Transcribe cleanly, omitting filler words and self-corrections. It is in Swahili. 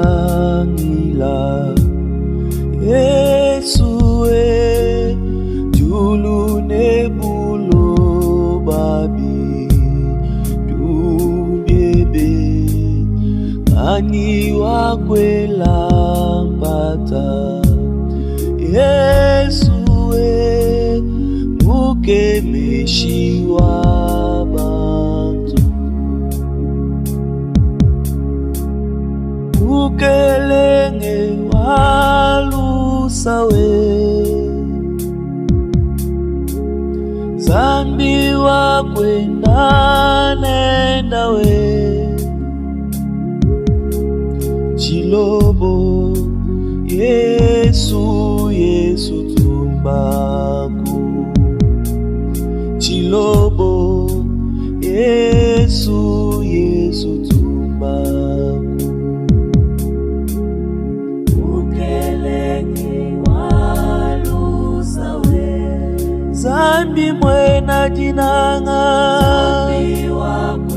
chiwapangila Yesu julu nebulo babi dubyebe ani wakwela mpata Yesu mukemeshi wabantu ukelenge walusawe zambi wakwenda nendawe chilobo Yesu tumbaku chilobo Yesu tumbaku ukelenge walusawe zambi mwena jinanga zambi wakwe